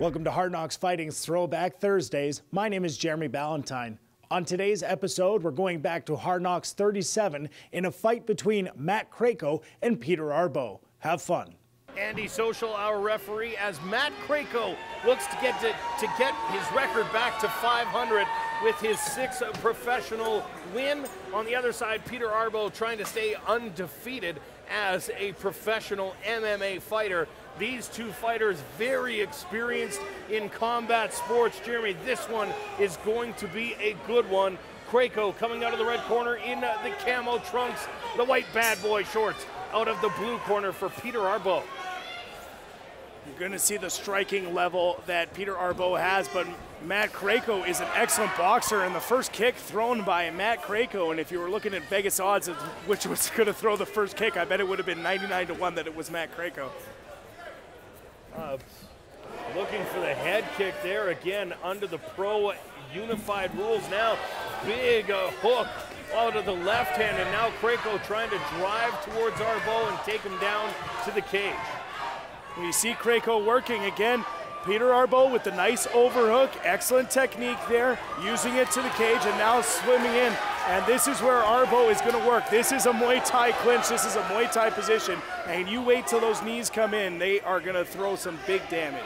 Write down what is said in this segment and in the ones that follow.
Welcome to Hard Knocks Fighting's Throwback Thursdays. My name is Jeremy Ballantyne. On today's episode, we're going back to Hard Knocks 37 in a fight between Matt Krayco and Peter Arbeau. Have fun. Andy Social, our referee, as Matt Krayco looks to get his record back to 500 with his 6th professional win. On the other side, Peter Arbeau trying to stay undefeated as a professional MMA fighter. These two fighters very experienced in combat sports. Jeremy, this one is going to be a good one. Krayco coming out of the red corner in the camo trunks, the white bad boy shorts out of the blue corner for Peter Arbeau. You're going to see the striking level that Peter Arbeau has, but Matt Krayco is an excellent boxer, and the first kick thrown by Matt Krayco, and if you were looking at Vegas odds of which was going to throw the first kick, I bet it would have been 99-1 that it was Matt Krayco. Looking for the head kick there again under the pro unified rules now. Big hook out of the left hand, and now Krayco trying to drive towards Arbeau and take him down to the cage. We see Krayco working again. Peter Arbeau with the nice overhook, excellent technique there, using it to the cage and now swimming in. And this is where Arbeau is going to work. This is a Muay Thai clinch, this is a Muay Thai position, and you wait till those knees come in, they are going to throw some big damage.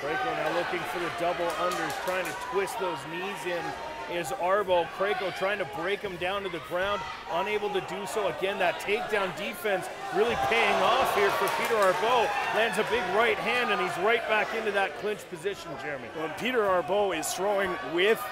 Krayco now looking for the double unders, trying to twist those knees in is Arbeau. Krayco trying to break him down to the ground, unable to do so. Again, that takedown defense really paying off here for Peter Arbeau. Lands a big right hand, and he's right back into that clinch position, Jeremy. Well, Peter Arbeau is throwing with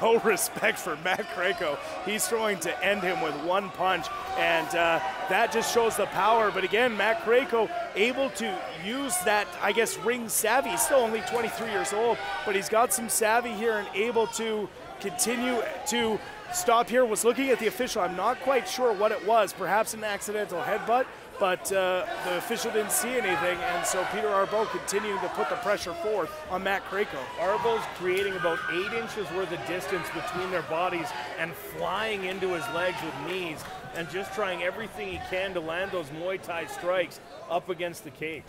no respect for Matt Krayco. He's throwing to end him with one punch, and that just shows the power. But again, Matt Krayco able to use that, I guess, ring savvy. He's still only 23 years old, but he's got some savvy here and able to continue to stop here. Was looking at the official. I'm not quite sure what it was. Perhaps an accidental headbutt, but the official didn't see anything, and so Peter Arbeau continuing to put the pressure forward on Matt Krayco. Arbeau's creating about 8 inches worth of distance between their bodies and flying into his legs with knees and just trying everything he can to land those Muay Thai strikes up against the cage.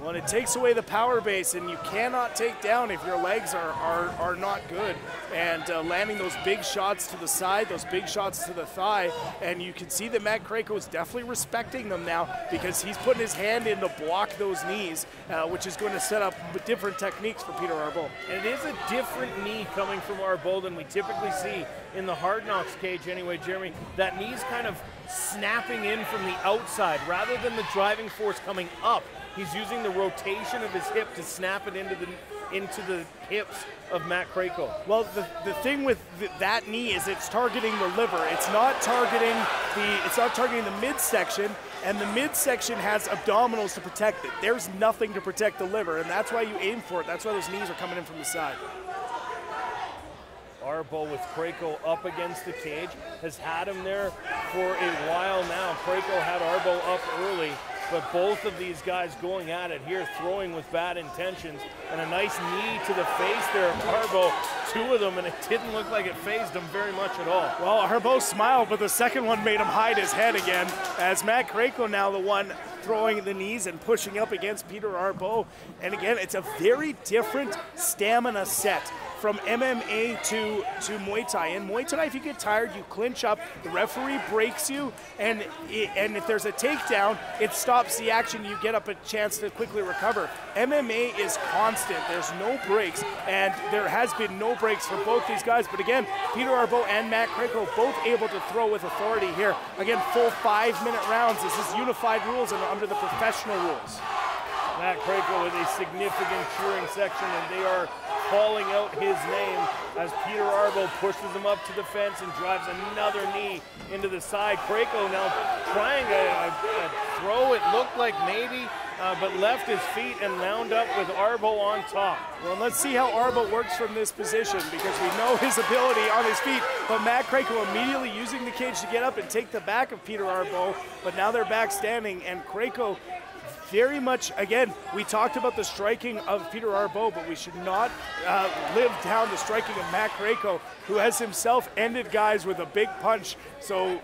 Well, it takes away the power base, and you cannot take down if your legs are not good. And landing those big shots to the side, those big shots to the thigh, and you can see that Matt Krayco is definitely respecting them now because he's putting his hand in to block those knees, which is going to set up different techniques for Peter Arbeau. And it is a different knee coming from Arbeau than we typically see in the Hard Knocks cage anyway, Jeremy. That knee's kind of snapping in from the outside rather than the driving force coming up. He's using the rotation of his hip to snap it into the hips of Matt Krayco. Well, the thing with that knee is it's targeting the liver. It's not targeting the midsection, and the midsection has abdominals to protect it. There's nothing to protect the liver, and that's why you aim for it. That's why those knees are coming in from the side. Arbeau with Krayco up against the cage, has had him there for a while now. Krayco had Arbeau up early, but both of these guys going at it here, throwing with bad intentions, and a nice knee to the face there of Arbeau, 2 of them, and it didn't look like it fazed him very much at all. Well, Arbeau smiled, but the second one made him hide his head again, as Matt Krayco now the one throwing the knees and pushing up against Peter Arbeau. And again, it's a very different stamina set from MMA to Muay Thai. In Muay Thai, if you get tired, you clinch up, the referee breaks you, and if there's a takedown, it stops the action, you get up a chance to quickly recover. MMA is constant, there's no breaks, and there has been no breaks for both these guys, but again, Peter Arbeau and Matt Krayco both able to throw with authority here. Again, full 5-minute rounds. This is unified rules and under the professional rules. Matt Krayco with a significant cheering section, and they are calling out his name as Peter Arbeau pushes him up to the fence and drives another knee into the side. Krayco now trying a throw, it looked like maybe, but left his feet and wound up with Arbeau on top. Well, let's see how Arbeau works from this position, because we know his ability on his feet, but Matt Krayco immediately using the cage to get up and take the back of Peter Arbeau, but now they're back standing, and Krayco very much, again, we talked about the striking of Peter Arbeau, but we should not live down the striking of Matt Krayco, who has himself ended guys with a big punch. So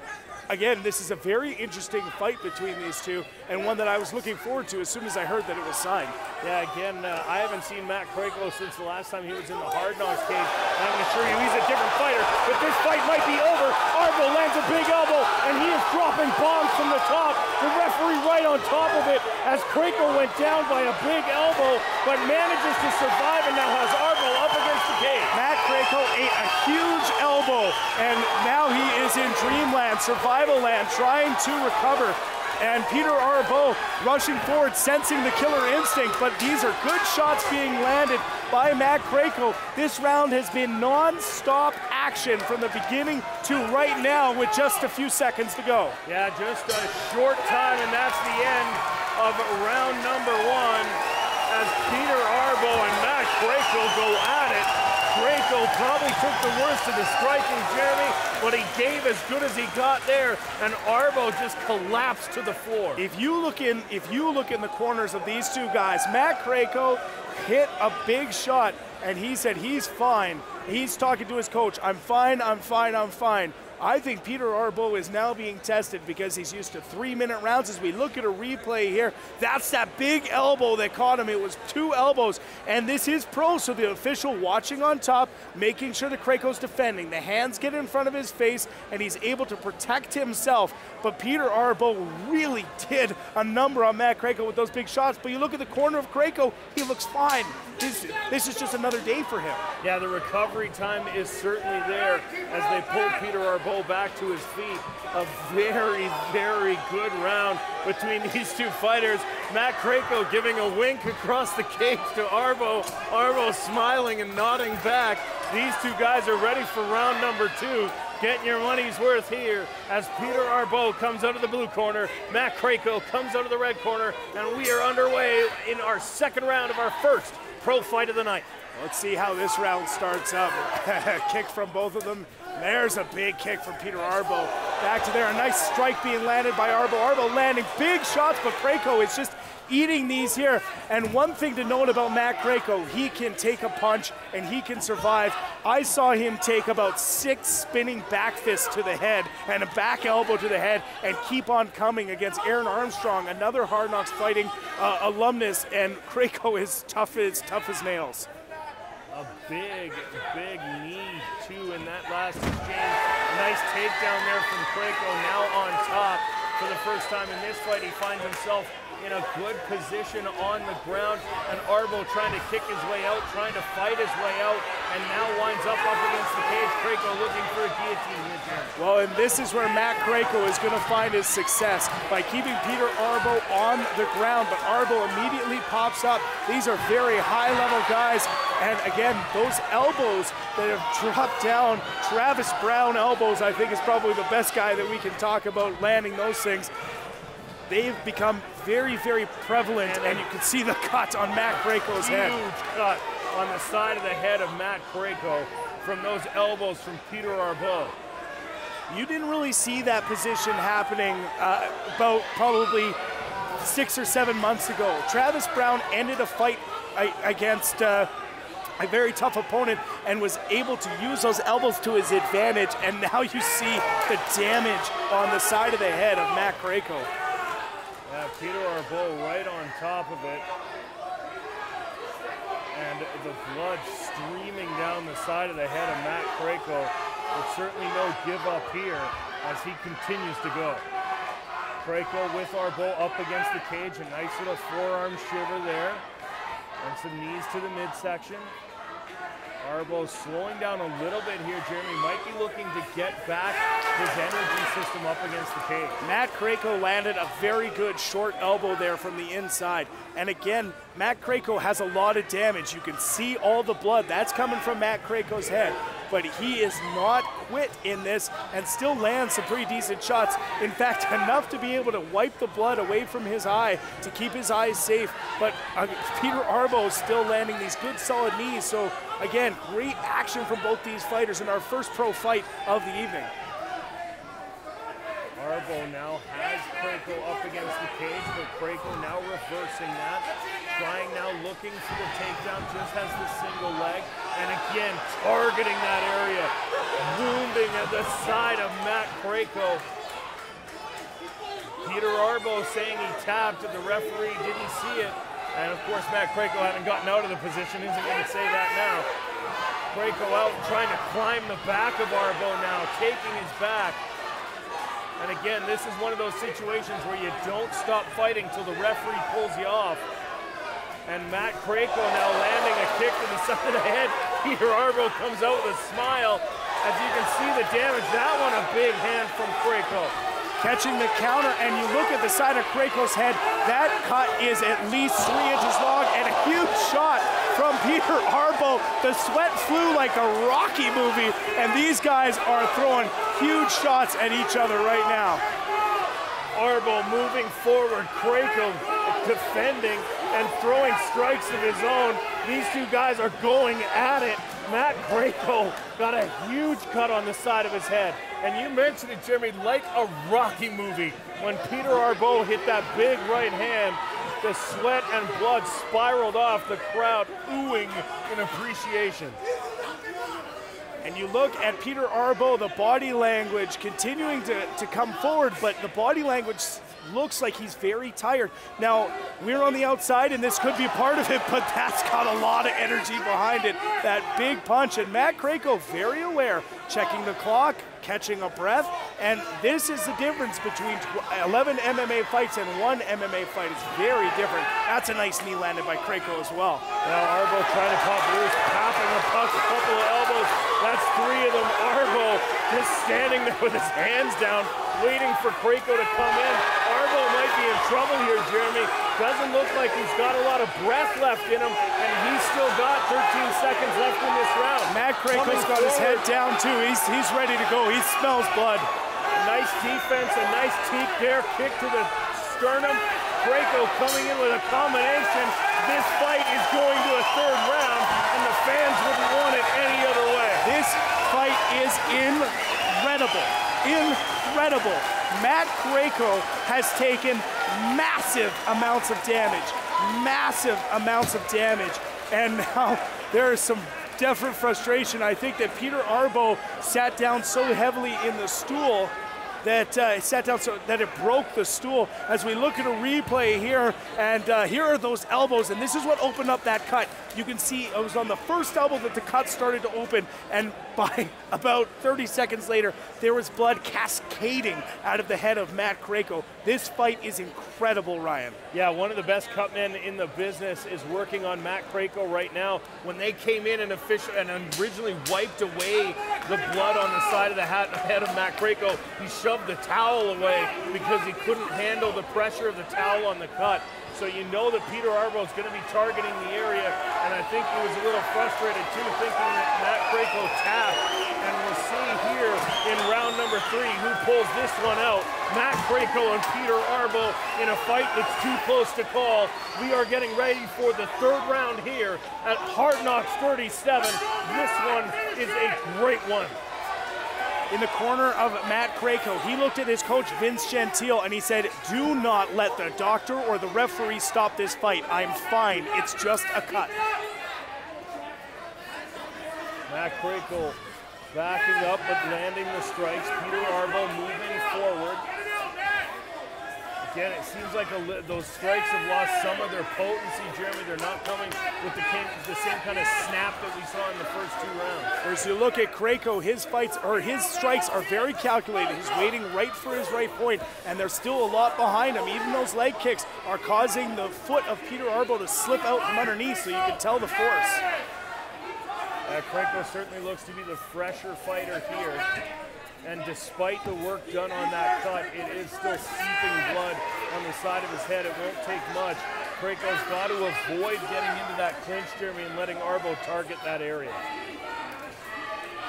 again, this is a very interesting fight between these two, and one that I was looking forward to as soon as I heard that it was signed. Yeah, again, I haven't seen Matt Krayco since the last time he was in the Hard Knocks cage. And I'm going to assure you he's a different fighter, but this fight might be over. Arbeau lands a big elbow, and he is dropping bombs from the top. The referee right on top of it as Krayco went down by a big elbow, but manages to survive and now has Arbeau up against the cage. Matt Krayco ate a huge elbow, and now he is in dreamland, survival land, trying to recover. And Peter Arbeau rushing forward, sensing the killer instinct, but these are good shots being landed by Matt Krayco. This round has been non-stop action from the beginning to right now with just a few seconds to go. Yeah, just a short time, and that's the end of round number 1 as Peter Arbeau and Matt Krayco go at it. Krayco probably took the worst of the striking, Jeremy, but he gave as good as he got there, and Arbeau just collapsed to the floor. If you look in the corners of these two guys, Matt Krayco hit a big shot, and he said he's fine. He's talking to his coach, I'm fine, I'm fine, I'm fine. I think Peter Arbeau is now being tested because he's used to 3-minute rounds. As we look at a replay here, that's that big elbow that caught him. It was 2 elbows, and this is pro, so the official watching on top, making sure that Krayco's defending. The hands get in front of his face, and he's able to protect himself. But Peter Arbeau really did a number on Matt Krayco with those big shots. But you look at the corner of Krayco, he looks fine. This is just another day for him. Yeah, the recovery time is certainly there as they pull Peter Arbeau back to his feet. A very, very good round between these two fighters. Matt Krayco giving a wink across the cage to Arbeau. Arbeau smiling and nodding back. These two guys are ready for round number 2. Getting your money's worth here as Peter Arbeau comes out of the blue corner, Matt Krayco comes out of the red corner, and we are underway in our second round of our first pro fight of the night. Let's see how this round starts up. Kick from both of them. There's a big kick from Peter Arbeau. Back to there, a nice strike being landed by Arbeau. Arbeau landing big shots, but Krayco is just eating these here. And one thing to note about Matt Krayco, he can take a punch and he can survive. I saw him take about 6 spinning back fists to the head and a back elbow to the head and keep on coming against Aaron Armstrong, another Hard Knocks Fighting alumnus, and Krayco is tough as nails. A big, big knee, too, in that last exchange. Nice takedown there from Krayco, now on top. For the first time in this fight, he finds himself in a good position on the ground, and Arbeau trying to kick his way out, trying to fight his way out, and now winds up against the cage. Krayco looking for a guillotine here, Jeremy. Well, and this is where Matt Krayco is going to find his success, by keeping Peter Arbeau on the ground, but Arbeau immediately pops up. These are very high-level guys, and again, those elbows that have dropped down, Travis Brown elbows, I think is probably the best guy that we can talk about landing those things. They've become very, very prevalent, and you can see the cut on Matt Krayco's head. Huge cut on the side of the head of Matt Krayco from those elbows from Peter Arbeau. You didn't really see that position happening about probably 6 or 7 months ago. Travis Brown ended a fight against a very tough opponent and was able to use those elbows to his advantage, and now you see the damage on the side of the head of Matt Krayco. Yeah, Peter Arbeau right on top of it. And the blood streaming down the side of the head of Matt Krayco. But certainly no give up here as he continues to go. Krayco with Arbeau up against the cage. A nice little forearm shiver there. And some knees to the midsection. Arbeau slowing down a little bit here, Jeremy. Might be looking to get back his energy system up against the cage. Matt Krayco landed a very good short elbow there from the inside. And again, Matt Krayco has a lot of damage. You can see all the blood. That's coming from Matt Krayco's head. But he is not quit in this and still lands some pretty decent shots. In fact, enough to be able to wipe the blood away from his eye to keep his eyes safe. But Peter Arbeau still landing these good solid knees. So again, great action from both these fighters in our first pro fight of the evening. Arbeau now has Krayco up against the cage, but Krayco now reversing that. Trying now, looking for the takedown, just has the single leg. And again, targeting that area. Wounding at the side of Matt Krayco. Peter Arbeau saying he tapped and the referee didn't see it. And of course, Matt Krayco having gotten out of the position isn't going to say that now. Krayco out trying to climb the back of Arbeau now, taking his back. And again, this is one of those situations where you don't stop fighting till the referee pulls you off. And Matt Krayco now landing a kick to the side of the head. Peter Arbeau comes out with a smile. As you can see the damage, that one a big hand from Krayco. Catching the counter, and you look at the side of Krayco's head, that cut is at least 3 inches long, and a huge shot from Peter Arbeau. The sweat flew like a Rocky movie, and these guys are throwing huge shots at each other right now. Arbeau moving forward, Krayco defending and throwing strikes of his own. These two guys are going at it. Matt Krayco got a huge cut on the side of his head. And you mentioned it, Jeremy, like a Rocky movie. When Peter Arbeau hit that big right hand, the sweat and blood spiraled off, the crowd oohing in appreciation. And you look at Peter Arbeau, the body language continuing to come forward, but the body language looks like he's very tired. Now, we're on the outside, and this could be part of it, but that's got a lot of energy behind it. That big punch, and Matt Krayco very aware, checking the clock, catching a breath, and this is the difference between 11 MMA fights and 1 MMA fight. It's very different. That's a nice knee landed by Krayco as well. Now Arbeau trying to pop loose, popping a puck, a couple of elbows. That's 3 of them. Arbeau just standing there with his hands down, waiting for Krayco to come in. Arbeau might be in trouble here, Jeremy. Doesn't look like he's got a lot of breath left in him, and he's still got 13 seconds left in this round. Matt Krayco's got his head down too. He's ready to go. He smells blood. Nice defense, a nice teep there, kick to the sternum. Krayco coming in with a combination. This fight is going to a 3rd round, and the fans wouldn't want it any other way. This fight is incredible. Incredible. Matt Krayco has taken massive amounts of damage. Massive amounts of damage. And now there is some definite frustration. I think that Peter Arbeau sat down so heavily in the stool that it broke the stool. As we look at a replay here, and here are those elbows, and this is what opened up that cut. You can see it was on the first elbow that the cut started to open, and by about 30 seconds later, there was blood cascading out of the head of Matt Krayco. This fight is incredible, Ryan. Yeah, one of the best cut men in the business is working on Matt Krayco right now. When they came in and originally wiped away the blood on the side of the head of Matt Krayco, he shoved the towel away because he couldn't handle the pressure of the towel on the cut. So you know that Peter Arbeau is going to be targeting the area, and I think he was a little frustrated too, thinking that Matt Krayco tapped. And we'll see here in round number 3 who pulls this one out. Matt Krayco and Peter Arbeau in a fight that's too close to call. We are getting ready for the 3rd round here at Hard Knocks 37. This one is a great one. In the corner of Matt Krayco, he looked at his coach, Vince Gentile, and he said, "Do not let the doctor or the referee stop this fight. I'm fine. It's just a cut." Matt Krayco backing up but landing the strikes. Peter Arbeau moving forward. Again, it seems like those strikes have lost some of their potency, Jeremy. They're not coming with the same kind of snap that we saw in the first 2 rounds. As you look at Krayco, his strikes are very calculated. He's waiting right for his right point, and there's still a lot behind him. Even those leg kicks are causing the foot of Peter Arbeau to slip out from underneath, so you can tell the force. Krayco certainly looks to be the fresher fighter here. And despite the work done on that cut, it is still seeping blood on the side of his head. It won't take much. Krayco's got to avoid getting into that clinch, Jeremy, and letting Arbeau target that area.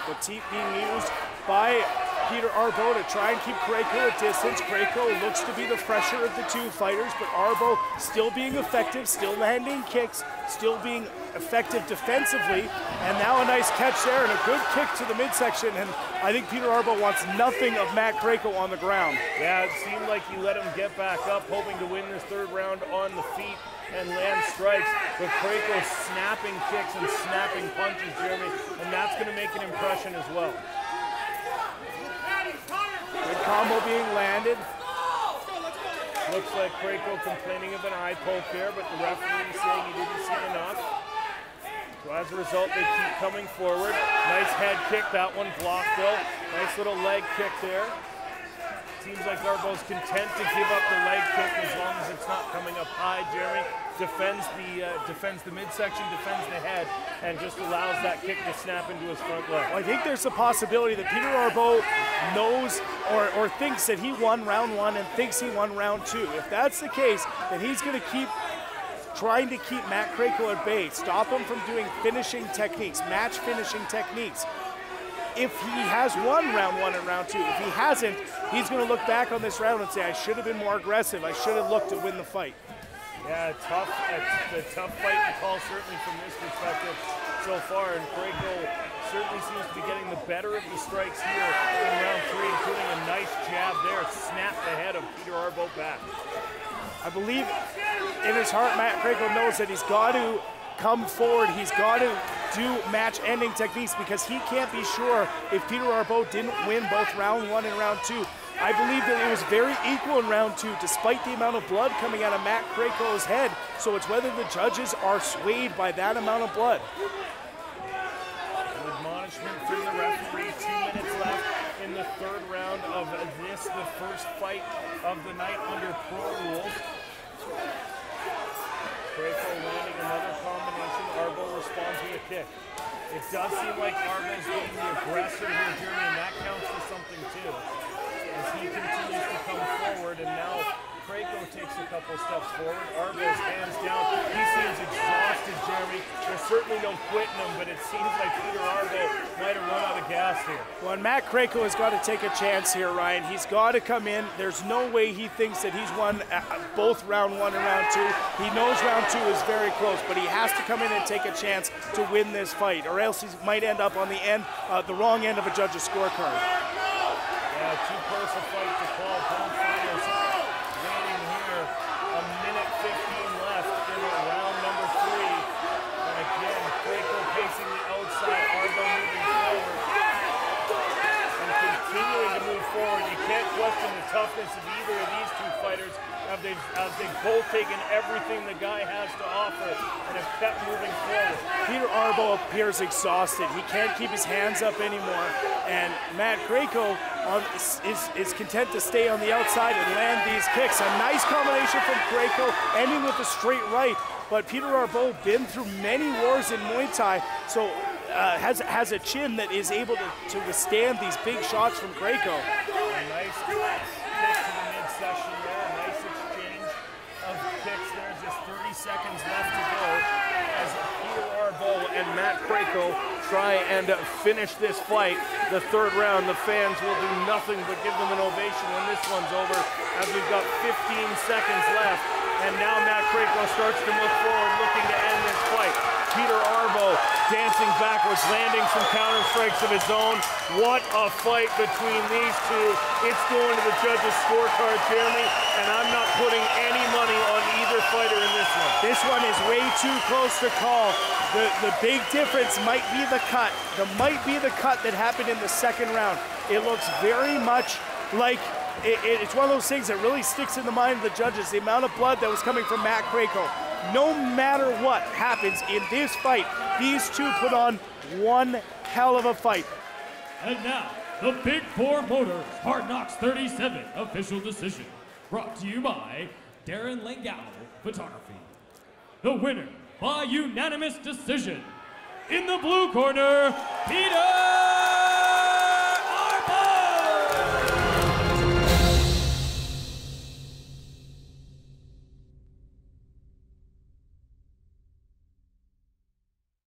The teep being used by Peter Arbeau to try and keep Krayco at distance. Krayco looks to be the fresher of the 2 fighters, but Arbeau still being effective, still landing kicks, still being effective defensively, and now a nice catch there and a good kick to the midsection, and I think Peter Arbeau wants nothing of Matt Krayco on the ground. Yeah, it seemed like he let him get back up, hoping to win this 3rd round on the feet and land strikes, but Krayco snapping kicks and snapping punches, Jeremy, and that's going to make an impression as well. Good combo being landed. Looks like Krayco complaining of an eye poke there, but the referee is saying he didn't see enough. So as a result, they keep coming forward. Nice head kick, that one blocked though. Nice little leg kick there. Seems like Arbeau's content to give up the leg kick as long as it's not coming up high. Jeremy defends the midsection, defends the head, and just allows that kick to snap into his front leg. Well, I think there's a possibility that Peter Arbeau knows or thinks that he won round one and thinks he won round two. If that's the case, then he's going to keep trying to keep Matt Krayco at bay, stop him from doing finishing techniques, match finishing techniques. If he has won round one and round two, if he hasn't, he's going to look back on this round and say, I should have been more aggressive. I should have looked to win the fight. Yeah, tough fight to call certainly from this perspective so far. And Krayco certainly seems to be getting the better of the strikes here in round three, including a nice jab there. Snapped the head of Peter Arbeau back. I believe in his heart, Matt Krayco knows that he's got to come forward. He's got to do match-ending techniques because he can't be sure if Peter Arbeau didn't win both round one and round two. I believe that it was very equal in round two despite the amount of blood coming out of Matt Krayco's head. So it's whether the judges are swayed by that amount of blood. An admonishment from the referee, 2 minutes left in the third round of this, the first fight of the night under pro rules. Krayco landing another combination. Arbeau responds with a kick. It does seem like Arbeau's being the aggressor here, Jeremy, and that counts for something too. As he continues to come forward, and now Krayco takes a couple steps forward. Arbeau's hands down. He seems exhausted, Jeremy. There's certainly no quitting him, but it seems like Peter Arbeau might have run out of gas here. Well, and Matt Krayco has got to take a chance here, Ryan. He's got to come in. There's no way he thinks that he's won both round one and round two. He knows round two is very close, but he has to come in and take a chance to win this fight, or else he might end up on the wrong end of a judge's scorecard. Yeah, too close a fight to call. Both fighters waiting here. A minute 15 left in round number three. And again, Krayco pacing the outside, Arbeau moving forward. And continuing to move forward. You can't question the toughness of either of these two fighters as they've both taken everything the guy has to offer and have kept moving forward. Peter Arbeau appears exhausted. He can't keep his hands up anymore. And Matt Krayco is content to stay on the outside and land these kicks. A nice combination from Krayco, ending with a straight right. But Peter Arbeau been through many wars in Muay Thai, so has a chin that is able to withstand these big shots from Krayco. A nice kick to the midsection there. A nice exchange of kicks there. Just 30 seconds left to go as Peter Arbeau and Matt Krayco try and finish this fight. The third round, the fans will do nothing but give them an ovation when this one's over, as we've got 15 seconds left. And now Matt Krayco starts to move forward, looking to end this fight. Peter Arbeau dancing backwards, landing some counter strikes of his own. What a fight between these two. It's going to the judges' scorecard, Jeremy, and I'm not putting any money on either fighter in this one. This one is way too close to call. The big difference might be the cut. Might be the cut that happened in the second round. It looks very much like it's one of those things that really sticks in the mind of the judges, the amount of blood that was coming from Matt Krayco. No matter what happens in this fight, these two put on one hell of a fight. And now, the Big Four Motors Hard Knocks 37 official decision, brought to you by Darren Langau Photography. The winner by unanimous decision, in the blue corner, Peter